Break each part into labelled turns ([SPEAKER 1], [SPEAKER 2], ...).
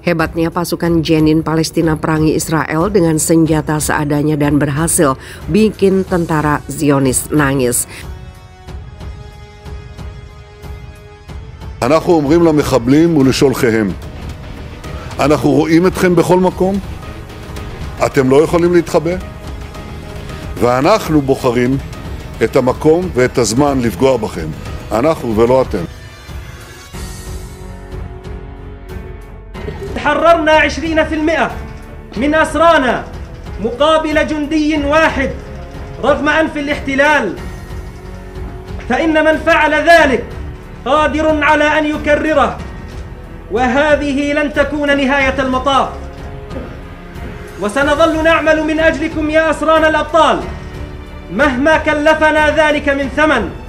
[SPEAKER 1] Hebatnya pasukan Jenin Palestina perangi Israel dengan senjata seadanya dan berhasil bikin tentara Zionis nangis.
[SPEAKER 2] אנחנו אומרים למחבלים ולשולחיהם, אנחנו רואים אתכם בכל מקום, אתם לא יכולים להתחבא, ואנחנו בוחרים את המקום ואת הזמן לפגוע בכם, אנחנו ולא אתם.
[SPEAKER 3] حررنا 20% من أسرانا مقابل جندي واحد رغم أنف الاحتلال، فإن من فعل ذلك قادر على أن يكرره، وهذه لن تكون نهاية المطاف، وسنظل نعمل من أجلكم يا أسرانا الأبطال مهما كلفنا ذلك من ثمن.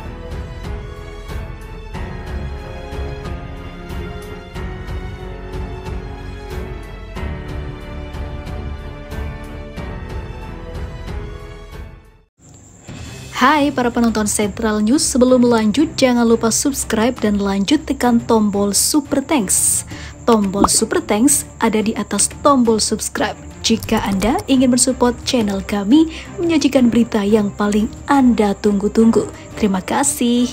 [SPEAKER 4] Hai para penonton Central News, sebelum lanjut jangan lupa subscribe dan lanjut tekan tombol Super Thanks. Tombol Super Thanks ada di atas tombol subscribe. Jika Anda ingin mensupport channel kami menyajikan berita yang paling Anda tunggu-tunggu. Terima kasih.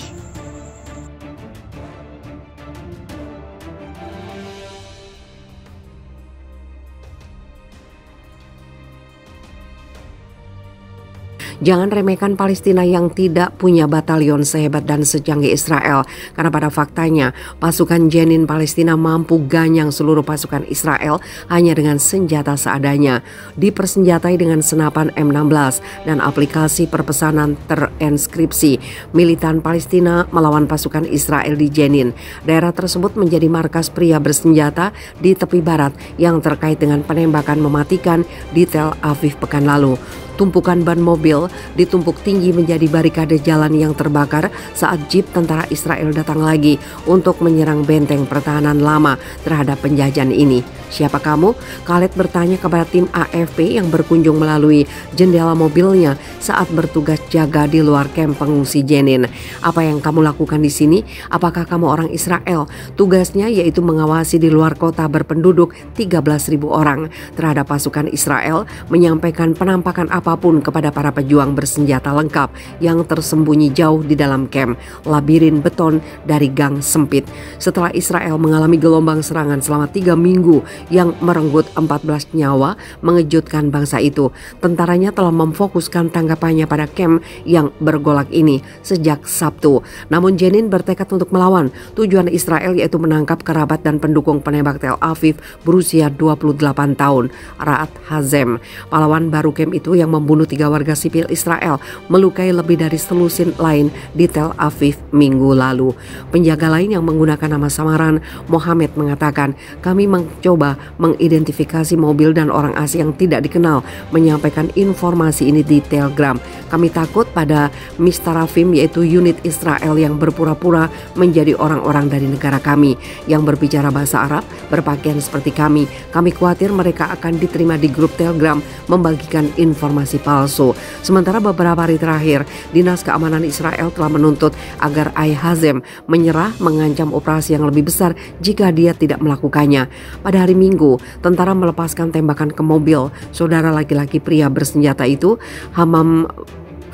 [SPEAKER 1] Jangan remehkan Palestina yang tidak punya batalion sehebat dan secanggih Israel, karena pada faktanya pasukan Jenin Palestina mampu ganyang seluruh pasukan Israel hanya dengan senjata seadanya, dipersenjatai dengan senapan M16 dan aplikasi perpesanan terenskripsi. Militan Palestina melawan pasukan Israel di Jenin. Daerah tersebut menjadi markas pria bersenjata di tepi barat yang terkait dengan penembakan mematikan di Tel Aviv pekan lalu. Tumpukan ban mobil ditumpuk tinggi menjadi barikade jalan yang terbakar saat jeep tentara Israel datang lagi untuk menyerang benteng pertahanan lama terhadap penjajahan ini. Siapa kamu? Khaled bertanya kepada tim AFP yang berkunjung melalui jendela mobilnya saat bertugas jaga di luar kamp pengungsi Jenin. Apa yang kamu lakukan di sini? Apakah kamu orang Israel? Tugasnya yaitu mengawasi di luar kota berpenduduk 13.000 orang terhadap pasukan Israel, menyampaikan penampakan apapun kepada para pejuang bersenjata lengkap yang tersembunyi jauh di dalam kamp labirin beton dari gang sempit. Setelah Israel mengalami gelombang serangan selama 3 minggu yang merenggut 14 nyawa, mengejutkan bangsa itu. Tentaranya telah memfokuskan tanggapannya pada kamp yang bergolak ini sejak Sabtu. Namun Jenin bertekad untuk melawan. Tujuan Israel yaitu menangkap kerabat dan pendukung penembak Tel Aviv berusia 28 tahun, Ra'ad Hazem. Pahlawan baru kamp itu yang membunuh 3 warga sipil Israel melukai lebih dari selusin lain di Tel Aviv minggu lalu. Penjaga lain yang menggunakan nama samaran Mohammed mengatakan, kami mencoba mengidentifikasi mobil dan orang asing yang tidak dikenal, menyampaikan informasi ini di Telegram. Kami takut pada Mistarafim, yaitu unit Israel yang berpura-pura menjadi orang-orang dari negara kami yang berbicara bahasa Arab, berpakaian seperti kami. Kami khawatir mereka akan diterima di grup Telegram membagikan informasi palsu. Sementara beberapa hari terakhir, Dinas Keamanan Israel telah menuntut agar Hazem menyerah, mengancam operasi yang lebih besar jika dia tidak melakukannya. Pada hari Minggu, tentara melepaskan tembakan ke mobil saudara laki-laki pria bersenjata itu, Hamam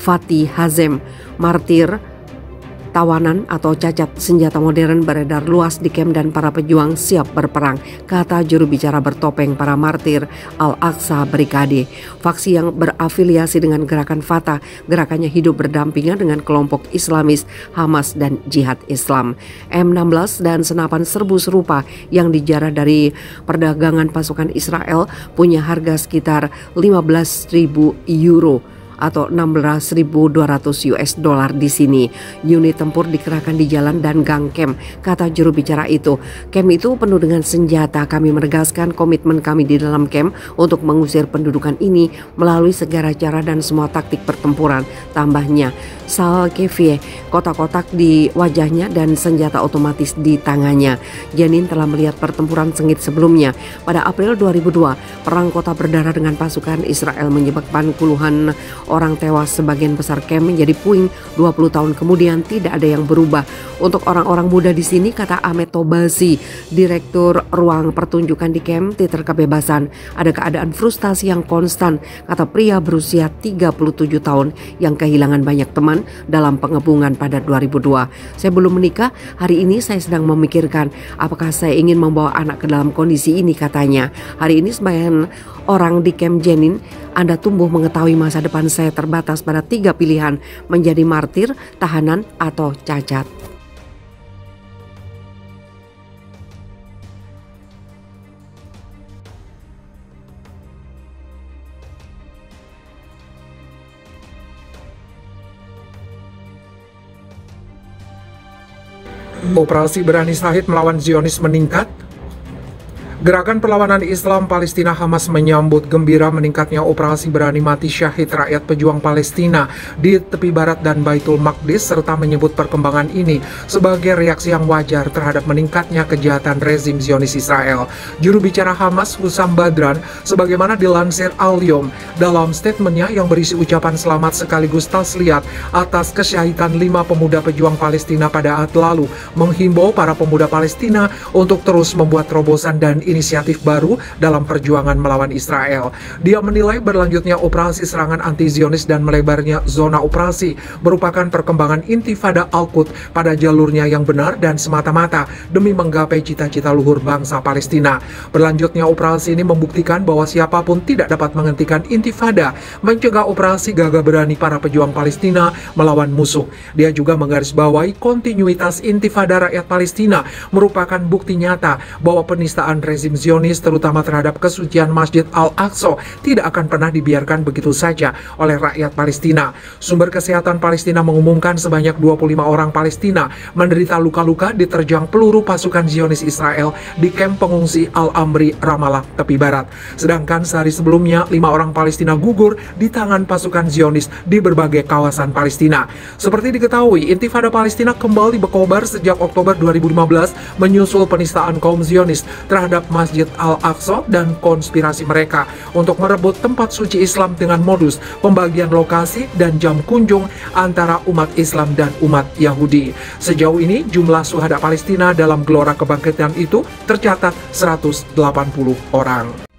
[SPEAKER 1] Fatih Hazem, martir tawanan atau cacat senjata modern beredar luas di kamp dan para pejuang siap berperang, kata juru bicara bertopeng para martir Al-Aqsa Brigade. Faksi yang berafiliasi dengan gerakan Fatah, gerakannya hidup berdampingan dengan kelompok Islamis Hamas dan Jihad Islam. M16 dan senapan serbu serupa yang dijarah dari perdagangan pasukan Israel punya harga sekitar 15.000 euro atau 16.200 US dollar di sini. Unit tempur dikerahkan di jalan dan gang camp, kata juru bicara itu. Camp itu penuh dengan senjata. Kami menegaskan komitmen kami di dalam camp untuk mengusir pendudukan ini melalui segala cara dan semua taktik pertempuran, tambahnya. Sal Kefie, kotak-kotak di wajahnya dan senjata otomatis di tangannya. Jenin telah melihat pertempuran sengit sebelumnya. Pada April 2002, perang kota berdarah dengan pasukan Israel menyebabkan puluhan orang tewas, sebagian besar kem menjadi puing 20 tahun kemudian tidak ada yang berubah. Untuk orang-orang muda di sini, kata Ahmed Tobasi, Direktur Ruang Pertunjukan di kem Teater Kebebasan, ada keadaan frustasi yang konstan, kata pria berusia 37 tahun yang kehilangan banyak teman dalam pengepungan pada 2002. Saya belum menikah, hari ini saya sedang memikirkan apakah saya ingin membawa anak ke dalam kondisi ini, katanya. Hari ini sebagian orang di Camp Jenin, Anda tumbuh mengetahui masa depan saya terbatas pada 3 pilihan, menjadi martir, tahanan, atau cacat.
[SPEAKER 5] Operasi Berani Syahid melawan Zionis meningkat. Gerakan perlawanan Islam Palestina Hamas menyambut gembira meningkatnya operasi berani mati syahid rakyat pejuang Palestina di tepi barat dan Baitul Maqdis, serta menyebut perkembangan ini sebagai reaksi yang wajar terhadap meningkatnya kejahatan rezim Zionis Israel. Juru bicara Hamas, Hussam Badran, sebagaimana dilansir Al-Yom, dalam statementnya yang berisi ucapan selamat sekaligus tasliat atas kesyahidan 5 pemuda pejuang Palestina pada Ahad lalu, menghimbau para pemuda Palestina untuk terus membuat terobosan dan inisiatif baru dalam perjuangan melawan Israel. Dia menilai berlanjutnya operasi serangan anti-Zionis dan melebarnya zona operasi merupakan perkembangan intifada Al-Quds pada jalurnya yang benar dan semata-mata demi menggapai cita-cita luhur bangsa Palestina. Berlanjutnya operasi ini membuktikan bahwa siapapun tidak dapat menghentikan intifada, mencegah operasi gagah berani para pejuang Palestina melawan musuh. Dia juga menggarisbawahi kontinuitas intifada rakyat Palestina merupakan bukti nyata bahwa penistaan rezim Zionis terutama terhadap kesucian Masjid Al-Aqsa tidak akan pernah dibiarkan begitu saja oleh rakyat Palestina. Sumber kesehatan Palestina mengumumkan sebanyak 25 orang Palestina menderita luka-luka diterjang peluru pasukan Zionis Israel di kamp pengungsi Al-Amri, Ramallah, tepi barat. Sedangkan sehari sebelumnya 5 orang Palestina gugur di tangan pasukan Zionis di berbagai kawasan Palestina. Seperti diketahui, intifada Palestina kembali berkobar sejak Oktober 2015 menyusul penistaan kaum Zionis terhadap Masjid Al-Aqsa dan konspirasi mereka untuk merebut tempat suci Islam dengan modus pembagian lokasi dan jam kunjung antara umat Islam dan umat Yahudi. Sejauh ini jumlah syuhada Palestina dalam gelora kebangkitan itu tercatat 180 orang.